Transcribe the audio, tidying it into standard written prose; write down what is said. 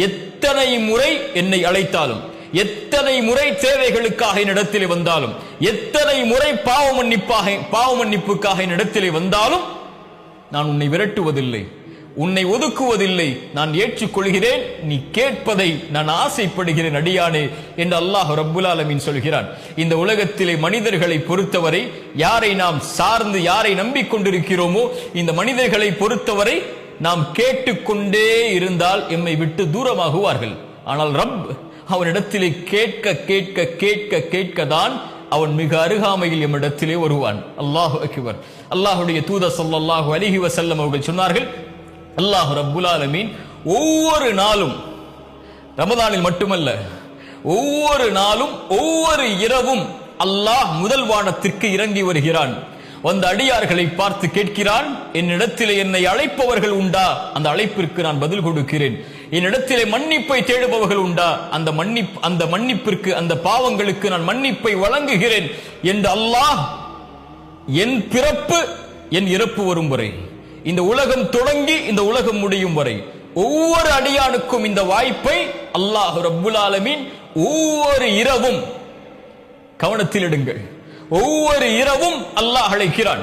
எத்தனை முறை என்னை அழைத்தாலும், எத்தனை முறை தேவைகளுக்காக என்னிடத்திலே வந்தாலும், எத்தனை முறை பாவ மன்னிப்புக்காக என்னிடத்திலே வந்தாலும் நான் உன்னை விரட்டுவதில்லை, உன்னை ஒதுக்குவதில்லை, நான் ஏற்றுக்கொள்கிறேன். நீ கேட்பதை நான் ஆசைப்படுகிறேன் அடியானே என்று அல்லாஹ் ரப்புல் ஆலமீன் சொல்கிறான். இந்த உலகத்திலே மனிதர்களை பொறுத்தவரை, யாரை நாம் சார்ந்து யாரை நம்பிக்கொண்டிருக்கிறோமோ இந்த மனிதர்களை பொறுத்தவரை நாம் கேட்டுக்கொண்டே இருந்தால் எம்மை விட்டு தூரமாகுவார்கள். ஆனால் ரப் அவனிடத்திலே கேட்க கேட்க கேட்க கேட்கதான் அவன் மிக அருகாமையில் எம்மிடத்திலே வருவான். அல்லாஹு அக்பர். அல்லாஹுடைய தூதர் ஸல்லல்லாஹு அலைஹி வஸல்லம் அவர்கள் சொன்னார்கள், அல்லாஹ் ரப்புல் ஆலமீன் ஒவ்வொரு நாளும், ரமதானில் மட்டுமல்ல, ஒவ்வொரு நாளும் ஒவ்வொரு இரவும் அல்லாஹ் முதல் வானத்திற்கு இறங்கி வருகிறான். வந்த அடியார்களை பார்த்து கேட்கிறான், என்னிடத்திலே என்னை அழைப்பவர்கள் உண்டா? அந்த அழைப்பிற்கு நான் பதில் கொடுக்கிறேன். என்னிடத்திலே மன்னிப்பை தேடுபவர்கள் உண்டா? அந்த மன்னிப்பிற்கு, அந்த பாவங்களுக்கு நான் மன்னிப்பை வழங்குகிறேன் என்று அல்லாஹ் என் பிறப்பு என் இறப்பு வரும் வரை, இந்த உலகம் தொடங்கி இந்த உலகம் முடியும் வரை ஒவ்வொரு அடியானுக்கும் இந்த வாய்ப்பை அல்லாஹ் ரப்புல் ஆலமீன் ஒவ்வொரு இரவும், கவனத்தில் எடுங்கள், ஒவ்வொரு இரவும் அல்லாஹ் அழைக்கிறான்.